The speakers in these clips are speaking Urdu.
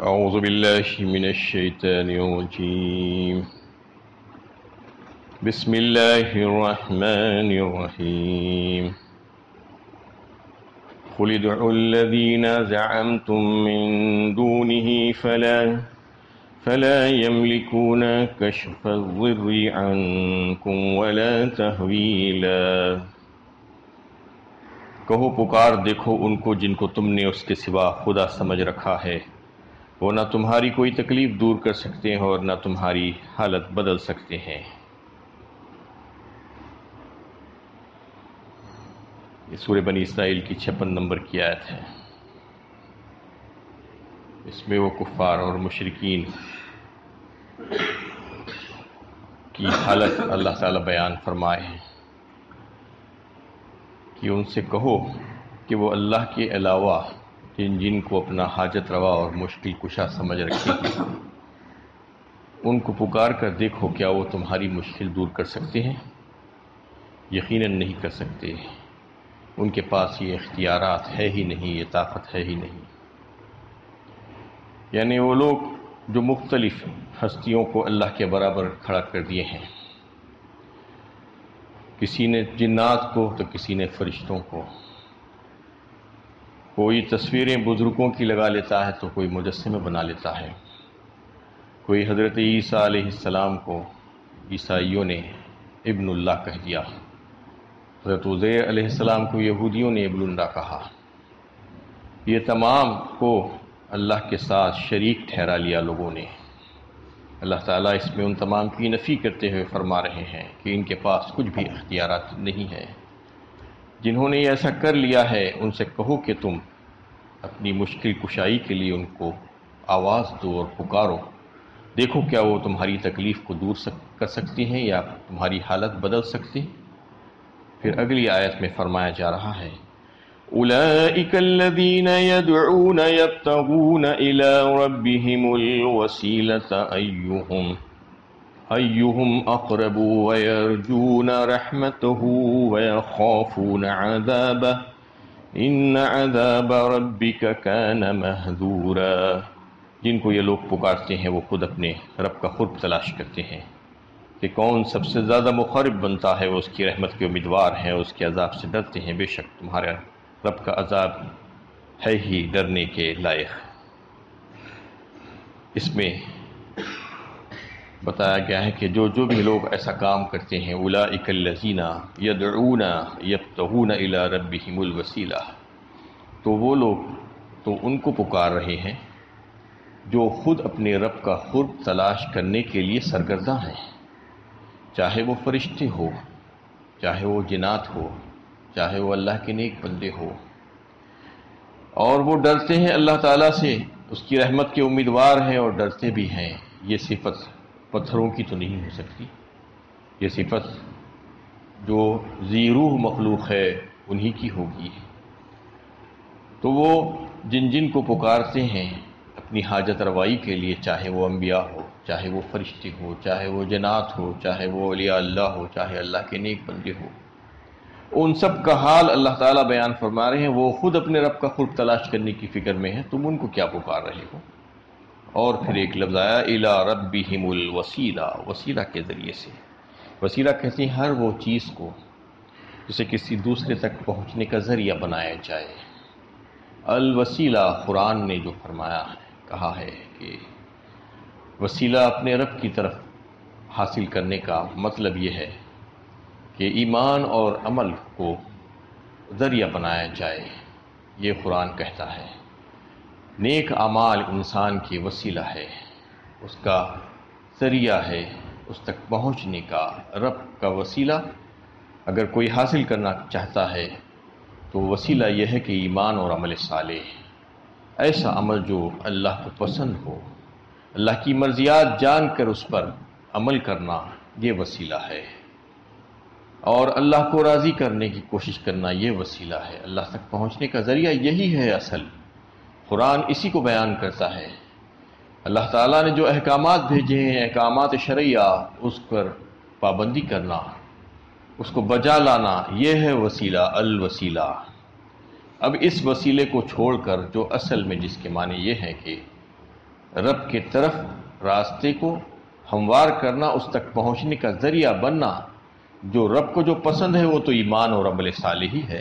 أعوذ بالله من الشيطان الرجيم بسم الله الرحمن الرحيم قل ادعوا الذين زعمتم من دونه فلا يملكون كشف الضر عنكم ولا تحويلا۔ کہو پکار دیکھو ان کو جن کو تم نے اس کے سوا خدا سمجھ رکھا ہے، وہ نہ تمہاری کوئی تکلیف دور کر سکتے ہیں اور نہ تمہاری حالت بدل سکتے ہیں۔ یہ سورہ بنی اسرائیل کی 56 نمبر کی آیت ہے۔ اس میں وہ کفار اور مشرکین کی حالت اللہ تعالیٰ بیان فرمائے ہیں کہ ان سے کہو کہ وہ اللہ کے علاوہ جن کو اپنا حاجت روا اور مشکل کشا سمجھ رکھے ہیں، ان کو پکار کر دیکھو کیا وہ تمہاری مشکل دور کر سکتے ہیں؟ یقیناً نہیں کر سکتے، ان کے پاس یہ اختیارات ہے ہی نہیں، یہ طاقت ہے ہی نہیں۔ یعنی وہ لوگ جو مختلف ہستیوں کو اللہ کے برابر کھڑا کر دیے ہیں، کسی نے جنات کو تو کسی نے فرشتوں کو، کوئی تصویریں بزرگوں کی لگا لیتا ہے تو کوئی مجسمے بنا لیتا ہے، کوئی حضرت عیسیٰ علیہ السلام کو عیسائیوں نے ابن اللہ کہہ دیا، حضرت عزیر علیہ السلام کو یہودیوں نے ابن اللہ کہا۔ یہ تمام کو اللہ کے ساتھ شریک ٹھہرا لیا لوگوں نے۔ اللہ تعالیٰ اس میں ان تمام کی نفی کرتے ہوئے فرما رہے ہیں کہ ان کے پاس کچھ بھی اختیارات نہیں ہے۔ جنہوں نے ایسا کر لیا ہے ان سے کہو کہ تم اپنی مشکل کشائی کے لیے ان کو آواز دو اور پکارو، دیکھو کیا وہ تمہاری تکلیف کو دور کر سکتی ہیں یا تمہاری حالت بدل سکتی۔ پھر اگلی آیت میں فرمایا جا رہا ہے أولئك الذين يدعون يبتغون إلى ربهم الوسيلة أيهم أقرب ويرجون رحمته ويخافون عذابه إن عذاب ربك كان محذورا۔ جن کو یہ لوگ پکارتے ہیں وہ خود اپنے رب کا قرب تلاش کرتے ہیں کہ کون سب سے زیادہ مقرب بنتا ہے، وہ اس کی رحمت کے امیدوار ہیں، اس کے عذاب سے ڈرتے ہیں۔ بے شک تمہارا رب کا عذاب ہے ہی ڈرنے کے لائق۔ اس میں بتایا گیا ہے کہ جو بھی لوگ ایسا کام کرتے ہیں، اولئک الذین یدعون یبتغون الی ربہم الوسیلہ، تو وہ لوگ تو ان کو پکار رہے ہیں جو خود اپنے رب کا قرب تلاش کرنے کے لیے سرگرداں ہیں، چاہے وہ فرشتے ہو، چاہے وہ جنات ہو، چاہے وہ اللہ کے نیک بندے ہو، اور وہ ڈرتے ہیں اللہ تعالیٰ سے، اس کی رحمت کے امیدوار ہیں اور ڈرتے بھی ہیں۔ یہ صفت پتھروں کی تو نہیں ہو سکتی، یہ صفت جو ذی روح مخلوق ہے انہی کی ہوگی۔ تو وہ جن کو پکارتے ہیں اپنی حاجت روائی کے لیے، چاہے وہ انبیاء ہو، چاہے وہ فرشتے ہو، چاہے وہ جنات ہو، چاہے وہ اولیاء اللہ ہو، چاہے اللہ کے نیک بندے ہو، ان سب کا حال اللہ تعالیٰ بیان فرما رہے ہیں۔ وہ خود اپنے رب کا قرب تلاش کرنے کی فکر میں ہے، تم ان کو کیا پکار رہے ہو؟ اور پھر ایک لفظ آیا الی ربہم الوسیلہ، وسیلہ کے ذریعے سے۔ وسیلہ کہتے ہیں ہر وہ چیز کو جسے کسی دوسرے تک پہنچنے کا ذریعہ بنایا جائے۔ الوسیلہ قرآن نے جو فرمایا ہے، کہا ہے کہ وسیلہ اپنے رب کی طرف حاصل کرنے کا مطلب یہ ہے کہ ایمان اور عمل کو ذریعہ بنایا جائے، یہ قرآن کہتا ہے۔ نیک اعمال انسان کی وسیلہ ہے، اس کا ذریعہ ہے اس تک پہنچنے کا۔ رب کا وسیلہ اگر کوئی حاصل کرنا چاہتا ہے تو وسیلہ یہ ہے کہ ایمان اور عمل صالح، ایسا عمل جو اللہ کو پسند ہو، اللہ کی مرضیات جان کر اس پر عمل کرنا، یہ وسیلہ ہے۔ اور اللہ کو راضی کرنے کی کوشش کرنا، یہ وسیلہ ہے۔ اللہ تک پہنچنے کا ذریعہ یہی ہے اصل۔ قرآن اسی کو بیان کرتا ہے۔ اللہ تعالیٰ نے جو احکامات بھیجے ہیں، احکامات شرعیہ، اس پر پابندی کرنا، اس کو بجا لانا، یہ ہے وسیلہ، الوسیلہ۔ اب اس وسیلے کو چھوڑ کر جو اصل میں جس کے معنی یہ ہے کہ رب کے طرف راستے کو ہموار کرنا، اس تک پہنچنے کا ذریعہ بننا۔ جو رب کو جو پسند ہے وہ تو ایمان اور عمل صالح ہی ہے،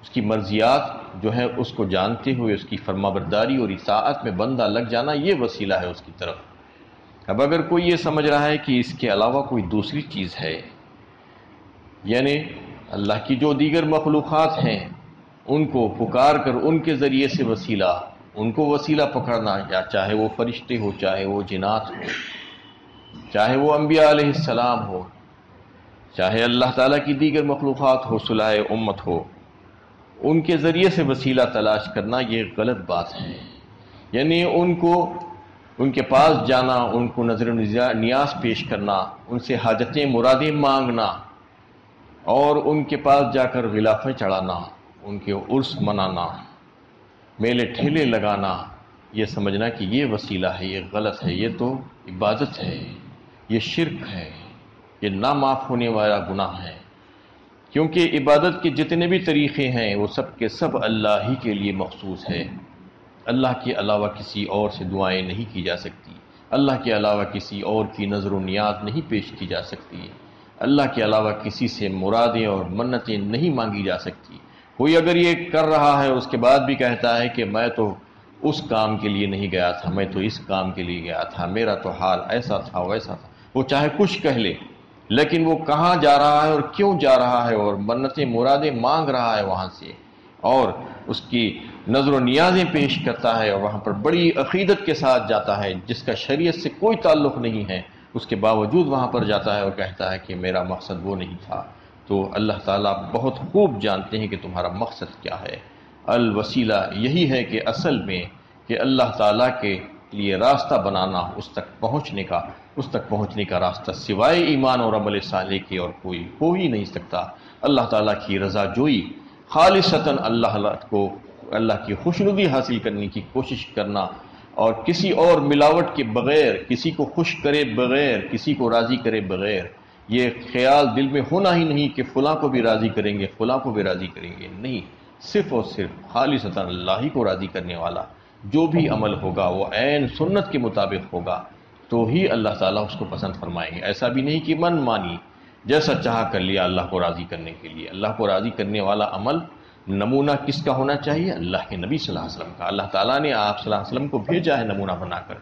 اس کی مرضیات جو ہے اس کو جانتے ہوئے اس کی فرمانبرداری اور اطاعت میں بندہ لگ جانا، یہ وسیلہ ہے اس کی طرف۔ اب اگر کوئی یہ سمجھ رہا ہے کہ اس کے علاوہ کوئی دوسری چیز ہے، یعنی اللہ کی جو دیگر مخلوقات ہیں ان کو پکار کر ان کے ذریعے سے وسیلہ، ان کو وسیلہ پکڑنا، یا چاہے وہ فرشتے ہو، چاہے وہ جنات ہو، چاہے وہ انبیاء علیہ السلام ہو، چاہے اللہ تعالیٰ کی دیگر مخلوقات ہو، صلح امت ہو، ان کے ذریعے سے وسیلہ تلاش کرنا یہ غلط بات ہے۔ یعنی ان کے پاس جانا، ان کو نظر نیاز پیش کرنا، ان سے حاجتیں مرادیں مانگنا، اور ان کے پاس جا کر غلافیں چڑھانا، ان کے عرس منانا، میلے ٹھیلے لگانا، یہ سمجھنا کہ یہ وسیلہ ہے، یہ غلط ہے، یہ تو عبادت ہے، یہ شرک ہے، یہ نہ معاف ہونے والا گناہ ہے۔ کیونکہ عبادت کے جتنے بھی طریقے ہیں وہ سب کے سب اللہ ہی کے لیے مخصوص ہے۔ اللہ کے علاوہ کسی اور سے دعائیں نہیں کی جا سکتی، اللہ کے علاوہ کسی اور کی نظر و نیاز نہیں پیش کی جا سکتی، اللہ کے علاوہ کسی سے مرادیں اور منتیں نہیں مانگی جا سکتی۔ کوئی اگر یہ کر رہا ہے اس کے بعد بھی کہتا ہے کہ میں تو اس کام کے لیے نہیں گیا تھا، میں تو اس کام کے لیے گیا تھا، میرا تو حال ایسا تھا ویسا تھا، وہ چاہے کچھ کہہ لے، لیکن وہ کہاں جا رہا ہے اور کیوں جا رہا ہے اور منتیں مرادیں مانگ رہا ہے وہاں سے، اور اس کی نظر و نیازیں پیش کرتا ہے، اور وہاں پر بڑی عقیدت کے ساتھ جاتا ہے جس کا شریعت سے کوئی تعلق نہیں ہے، اس کے باوجود وہاں پر جاتا ہے اور کہتا ہے کہ میرا مقصد وہ نہیں تھا۔ تو اللہ تعالیٰ بہت خوب جانتے ہیں کہ تمہارا مقصد کیا ہے۔ الوسیلہ یہی ہے کہ اصل میں کہ اللہ تعالیٰ کے لیے راستہ بنانا، اس تک پہنچنے کا راستہ سوائے ایمان اور عمل صالح کے اور کوئی ہو ہی نہیں سکتا۔ اللہ تعالیٰ کی رضا جوئی، خالصتاً اللہ کی خوشنودی حاصل کرنے کی کوشش کرنا، اور کسی اور ملاوٹ کے بغیر، کسی کو خوش کرے بغیر، کسی کو راضی کرے بغیر، یہ خیال دل میں ہونا ہی نہیں کہ فلاں کو بھی راضی کریں گے، فلاں کو بھی راضی کریں گے، نہیں، صرف اور صرف خالصتاً اللہ ہی کو راضی کرنے والا جو بھی عمل ہوگا وہ عین سنت کے مطابق ہوگا تو ہی اللہ تعالیٰ اس کو پسند فرمائیں گے۔ ایسا بھی نہیں کہ من مانی جیسا چاہا کر لیا اللہ کو راضی کرنے کے لیے۔ اللہ کو راضی کرنے والا عمل نمونہ کس کا ہونا چاہیے؟ اللہ کے نبی صلی اللہ علیہ وسلم کا۔ اللہ تعالیٰ نے آپ صلی اللہ علیہ وسلم کو بھیجا ہے نمونہ بنا کر۔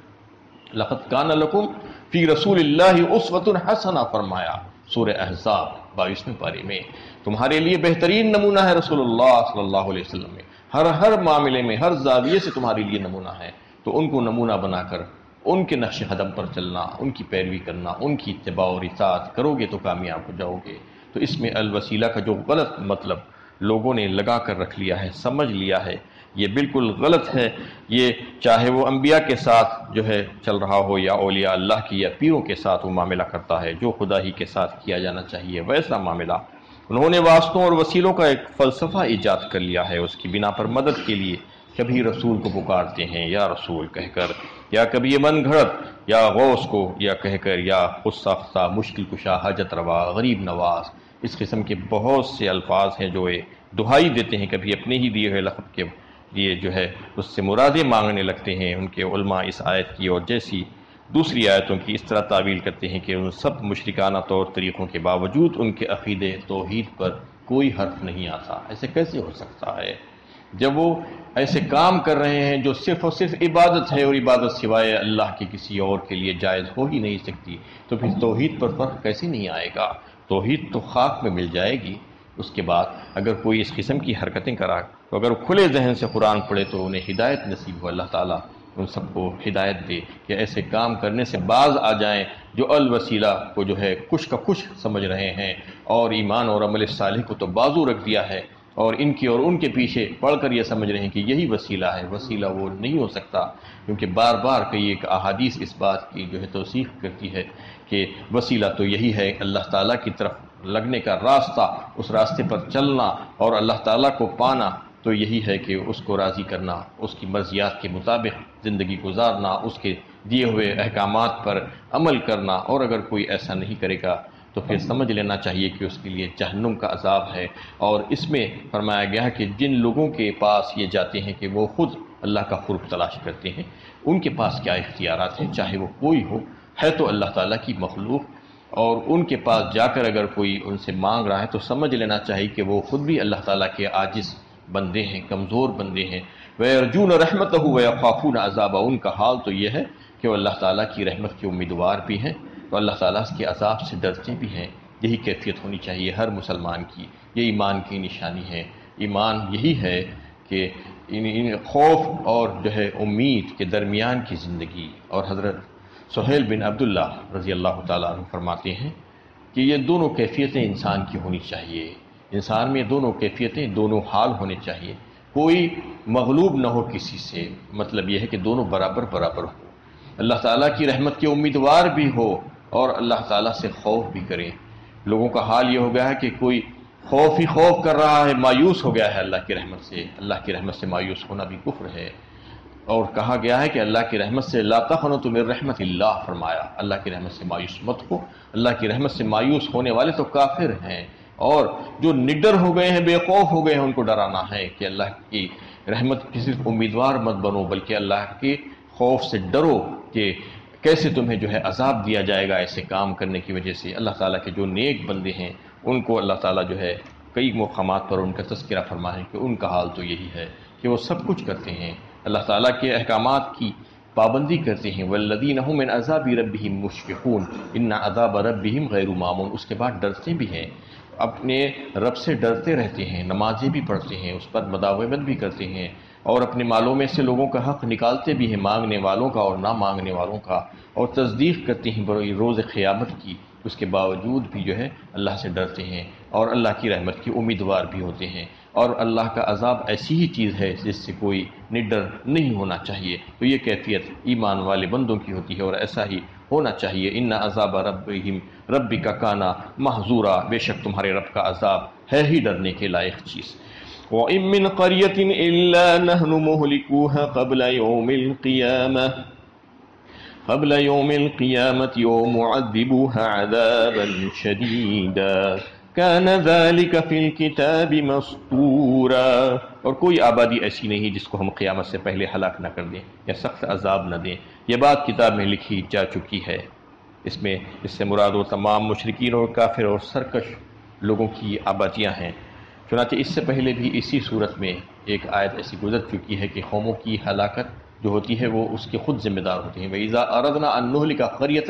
لقد کان لکم فی رسول اللہ اسوۃ حسنہ فرمایا سورہ احزاب 22ویں پارے میں، تمہارے لیے بہترین نمونہ ہے رسول اللہ صلی اللہ علیہ وسلم میں، ہر معاملے میں، ہر زاویے سے تمہارے لیے نمونہ ہے۔ تو ان کو نمونہ بنا کر ان کے نقش قدم پر چلنا، ان کی پیروی کرنا، ان کی اتباع اور اطاعت کرو گے تو کامیاب ہو جاؤ گے۔ تو اس میں الوسیلہ کا جو غلط مطلب لوگوں نے لگا کر رکھ لیا ہے، سمجھ لیا ہے، یہ بالکل غلط ہے۔ یہ چاہے وہ انبیاء کے ساتھ جو ہے چل رہا ہو، یا اولیاء اللہ کی یا پیروں کے ساتھ وہ معاملہ کرتا ہے جو خدا ہی کے ساتھ کیا جانا چاہیے ویسا معاملہ۔ انہوں نے واسطوں اور وسیلوں کا ایک فلسفہ ایجاد کر لیا ہے، اس کی بنا پر مدد کے لیے کبھی رسول کو پکارتے ہیں یا رسول کہہ کر، یا کبھی من گھڑت یا غوث کو یا کہہ کر، یا خود ساختہ مشکل کشا، حاجت روا، غریب نواز، اس قسم کے بہت سے الفاظ ہیں جو دہائی دیتے ہیں، کبھی اپنے ہی دیے ہوئے لقب کے لیے جو ہے اس سے مرادیں مانگنے لگتے ہیں۔ ان کے علماء اس آیت کی اور جیسی دوسری آیتوں کی اس طرح تعویل کرتے ہیں کہ ان سب مشرکانہ طور طریقوں کے باوجود ان کے عقیدے توحید پر کوئی حرف نہیں آتا۔ ایسے کیسے ہو سکتا ہے جب وہ ایسے کام کر رہے ہیں جو صرف اور صرف عبادت ہے، اور عبادت سوائے اللہ کے کسی اور کے لیے جائز ہو ہی نہیں سکتی، تو پھر توحید پر فرق کیسے نہیں آئے گا؟ توحید تو خاک میں مل جائے گی۔ اس کے بعد اگر کوئی اس قسم کی حرکتیں کرا تو اگر کھلے ذہن سے قرآن پڑھے تو انہیں ہدایت نصیب ہو، اللہ تعالیٰ ان سب کو ہدایت دے کہ ایسے کام کرنے سے باز آ جائیں جو الوسیلہ کو جو ہے کچھ کا کچھ سمجھ رہے ہیں، اور ایمان اور عمل صالح کو تو بازو رکھ دیا ہے، اور ان کی اور ان کے پیچھے پڑھ کر یہ سمجھ رہے ہیں کہ یہی وسیلہ ہے۔ وسیلہ وہ نہیں ہو سکتا، کیونکہ بار بار کئی ایک احادیث اس بات کی جو ہے توثیق کرتی ہے کہ وسیلہ تو یہی ہے، اللہ تعالیٰ کی طرف لگنے کا راستہ، اس راستے پر چلنا اور اللہ تعالیٰ کو پانا تو یہی ہے کہ اس کو راضی کرنا، اس کی مرضیات کے مطابق زندگی گزارنا، اس کے دیے ہوئے احکامات پر عمل کرنا، اور اگر کوئی ایسا نہیں کرے گا تو پھر سمجھ لینا چاہیے کہ اس کے لیے جہنم کا عذاب ہے۔ اور اس میں فرمایا گیا ہے کہ جن لوگوں کے پاس یہ جاتے ہیں کہ وہ خود اللہ کا قرب تلاش کرتے ہیں، ان کے پاس کیا اختیارات ہیں، چاہے وہ کوئی ہو، ہے تو اللہ تعالیٰ کی مخلوق، اور ان کے پاس جا کر اگر کوئی ان سے مانگ رہا ہے تو سمجھ لینا چاہیے کہ وہ خود بھی اللہ تعالیٰ کے عاجز بندے ہیں، کمزور بندے ہیں۔ وَيَرْجُونَ رَحْمَتَهُ وَيَخَافُونَ عَذَابَهُ، ان کا حال تو یہ ہے کہ وہ اللہ تعالیٰ کی رحمت کے امیدوار بھی ہیں، تو اللہ تعالیٰ کے عذاب سے ڈرتے بھی ہیں۔ یہی کیفیت ہونی چاہیے ہر مسلمان کی، یہ ایمان کی نشانی ہے۔ ایمان یہی ہے کہ ان خوف اور جو ہے امید کے درمیان کی زندگی۔ اور حضرت سہیل بن عبداللہ رضی اللہ تعالیٰ عنہ فرماتے ہیں کہ یہ دونوں کیفیتیں انسان کی ہونی چاہیے، انسان میں دونوں کیفیتیں، دونوں حال ہونے چاہیے، کوئی مغلوب نہ ہو کسی سے، مطلب یہ ہے کہ دونوں برابر برابر ہو، اللہ تعالیٰ کی رحمت کے امیدوار بھی ہو اور اللہ تعالیٰ سے خوف بھی کریں۔ لوگوں کا حال یہ ہو گیا ہے کہ کوئی خوف ہی خوف کر رہا ہے، مایوس ہو گیا ہے اللہ کی رحمت سے۔ اللہ کی رحمت سے مایوس ہونا بھی کفر ہے، اور کہا گیا ہے کہ اللہ کی رحمت سے لا تقنطوا من رحمت اللہ، فرمایا اللہ کی رحمت سے مایوس مت ہو۔ اللہ کی رحمت سے مایوس ہونے والے تو کافر ہیں، اور جو نڈر ہو گئے ہیں، بے خوف ہو گئے ہیں، ان کو ڈرانا ہے کہ اللہ کی رحمت کی صرف امیدوار مت بنو، بلکہ اللہ کے خوف سے ڈرو کہ کیسے تمہیں جو ہے عذاب دیا جائے گا ایسے کام کرنے کی وجہ سے۔ اللہ تعالیٰ کے جو نیک بندے ہیں ان کو اللہ تعالیٰ جو ہے کئی مقامات پر ان کا تذکرہ فرما ہے کہ ان کا حال تو یہی ہے کہ وہ سب کچھ کرتے ہیں، اللہ تعالیٰ کے احکامات کی پابندی کرتے ہیں۔ والذین هم من عذاب ربهم مشفقون ان عذاب ربهم غیر مامون، اس کے بعد ڈرتے بھی ہیں، اپنے رب سے ڈرتے رہتے ہیں، نمازیں بھی پڑھتے ہیں، اس پر مداومت بھی کرتے ہیں، اور اپنے مالوں میں سے لوگوں کا حق نکالتے بھی ہیں، مانگنے والوں کا اور نہ مانگنے والوں کا، اور تصدیق کرتے ہیں روز قیامت کی، اس کے باوجود بھی جو ہے اللہ سے ڈرتے ہیں اور اللہ کی رحمت کی امیدوار بھی ہوتے ہیں۔ اور اللہ کا عذاب ایسی ہی چیز ہے جس سے کوئی نڈر نہیں ہونا چاہیے، تو یہ کیفیت ایمان والے بندوں کی ہوتی ہے اور ایسا ہی ہونا چاہیے۔ ان عذاب ربک کان محذورا، بے شک تمہارے رب کا عذاب ہے ہی ڈرنے کے لائق چیز۔ وَإِن مِّن قَرْيَةٍ إِلَّا نَحْنُ مُهْلِكُوهَا قبل يوم القيامة ومعذبوها عذابا شديدا كان ذلك في الكتاب مسطورا، اور کوئی آبادی ایسی نہیں جس کو ہم قیامت سے پہلے ہلاک نہ کر دیں یا سخت عذاب نہ دیں، یہ بات کتاب میں لکھی جا چکی ہے۔ اس سے مراد وہ تمام مشرکین اور کافر اور سرکش لوگوں کی آبادیاں ہیں۔ چنانچہ اس سے پہلے بھی اسی صورت میں ایک آیت ایسی گزر چکی ہے کہ قوموں کی ہلاکت جو ہوتی ہے وہ اس کے خود ذمہ دار ہوتے ہیں۔ وَإِذَا أَرَدْنَا أَن نُّهْلِكَ قَرْيَةً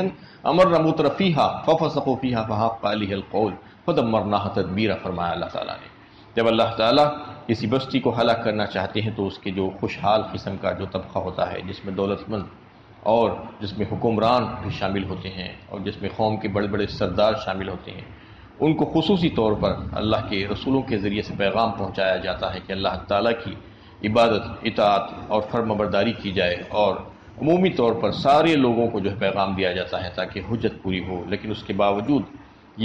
أَمَرْنَا مُتْرَفِيهَا فَفَسَقُوا فِيهَا فَحَقَّ عَلَيْهَا الْقَوْلُ فَدَمَّرْنَاهَا تَدْمِيرًا، فرمایا اللہ تعالیٰ نے۔ جب اللہ تعالیٰ کسی بستی کو ہلاک کرنا چاہتے ہیں تو اس کے جو خوشحال قسم کا جو طبقہ ہوتا ہے، جس میں دولت مند اور جس میں حکمران بھی شامل ہوتے ہیں اور جس میں قوم کے بڑے بڑے سردار شامل ہوتے ہیں، ان کو خصوصی طور پر اللہ کے رسولوں کے ذریعے سے پیغام پہنچایا جاتا ہے کہ اللہ تعالیٰ کی عبادت، اطاعت اور فرما برداری کی جائے، اور عمومی طور پر سارے لوگوں کو جو ہے پیغام دیا جاتا ہے تاکہ حجت پوری ہو، لیکن اس کے باوجود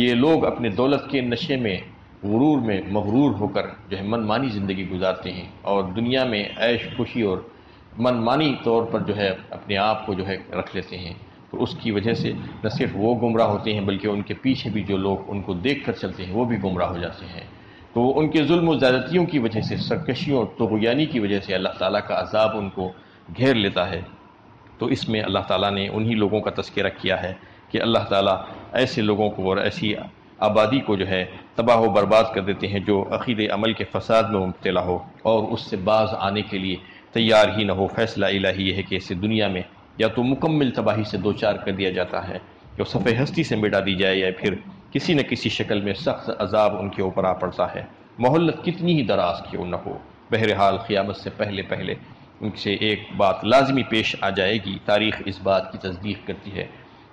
یہ لوگ اپنے دولت کے نشے میں، غرور میں مغرور ہو کر جو ہے من مانی زندگی گزارتے ہیں اور دنیا میں عیش خوشی اور من مانی طور پر جو ہے اپنے آپ کو جو ہے رکھ لیتے ہیں، تو اس کی وجہ سے نہ صرف وہ گمراہ ہوتے ہیں بلکہ ان کے پیچھے بھی جو لوگ ان کو دیکھ کر چلتے ہیں وہ بھی گمراہ ہو جاتے ہیں۔ تو ان کے ظلم و زیادتیوں کی وجہ سے، سرکشیوں اور طغیانی کی وجہ سے اللہ تعالیٰ کا عذاب ان کو گھیر لیتا ہے۔ تو اس میں اللہ تعالیٰ نے انہی لوگوں کا تذکرہ کیا ہے کہ اللہ تعالیٰ ایسے لوگوں کو اور ایسی آبادی کو جو ہے تباہ و برباد کر دیتے ہیں جو عقید عمل کے فساد میں مبتلا ہو اور اس سے باز آنے کے لیے تیار ہی نہ ہو۔ فیصلہ الہی یہ ہے کہ اسے دنیا میں یا تو مکمل تباہی سے دوچار کر دیا جاتا ہے، کہ صفحہ ہستی سے مٹا دی جائے، یا پھر کسی نہ کسی شکل میں سخت عذاب ان کے اوپر آ پڑتا ہے، مہلت کتنی ہی دراز کیوں نہ ہو۔ بہرحال قیامت سے پہلے ان سے ایک بات لازمی پیش آ جائے گی۔ تاریخ اس بات کی تصدیق کرتی ہے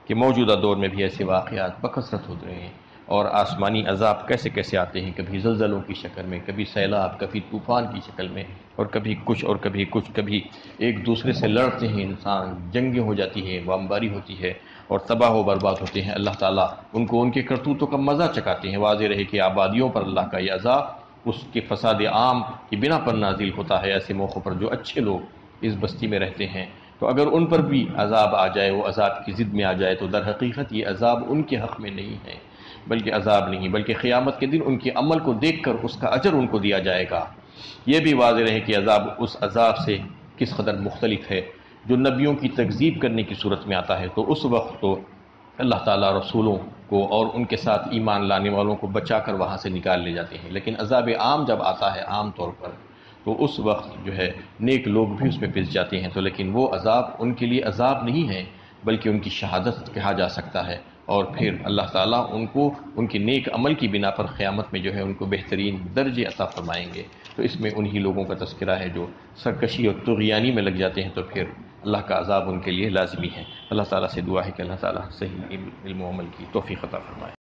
کہ موجودہ دور میں بھی ایسے واقعات بکثرت ہوتے رہے ہیں، اور آسمانی عذاب کیسے کیسے آتے ہیں، کبھی زلزلوں کی شکل میں، کبھی سیلاب، کبھی طوفان کی شکل میں، اور کبھی کچھ اور کبھی کچھ، کبھی ایک دوسرے سے لڑتے ہیں انسان، جنگیں ہو جاتی ہیں، بمباری ہوتی ہے اور تباہ و برباد ہوتے ہیں۔ اللہ تعالیٰ ان کو ان کے کرتوتوں کا مزہ چکاتے ہیں۔ واضح رہے کہ آبادیوں پر اللہ کا یہ عذاب اس کے فساد عام کی بنا پر نازل ہوتا ہے، ایسے موقع پر جو اچھے لوگ اس بستی میں رہتے ہیں، تو اگر ان پر بھی عذاب آ جائے، وہ عذاب کی ضد میں آ جائے، تو در حقیقت یہ عذاب ان کے حق میں نہیں ہے، بلکہ عذاب نہیں، بلکہ قیامت کے دن ان کے عمل کو دیکھ کر اس کا اجر ان کو دیا جائے گا۔ یہ بھی واضح رہے کہ عذاب اس عذاب سے کس قدر مختلف ہے۔ جو نبیوں کی تکذیب کرنے کی صورت میں آتا ہے تو اس وقت تو اللہ تعالیٰ رسولوں کو اور ان کے ساتھ ایمان لانے والوں کو بچا کر وہاں سے نکال لے جاتے ہیں، لیکن عذاب عام جب آتا ہے عام طور پر تو اس وقت جو ہے نیک لوگ بھی اس میں پس جاتے ہیں، تو لیکن وہ عذاب ان کے لیے عذاب نہیں ہے بلکہ ان کی شہادت کہا جا سکتا ہے، اور پھر اللہ تعالیٰ ان کو ان کے نیک عمل کی بنا پر قیامت میں جو ہے ان کو بہترین درجے عطا فرمائیں گے۔ تو اس میں انہی لوگوں کا تذکرہ ہے جو سرکشی اور طغیانی میں لگ جاتے ہیں، تو پھر اللہ کا عذاب ان کے لیے لازمی ہے۔ اللہ تعالیٰ سے دعا ہے کہ اللہ تعالیٰ صحیح علم و عمل کی توفیق عطا فرمائے۔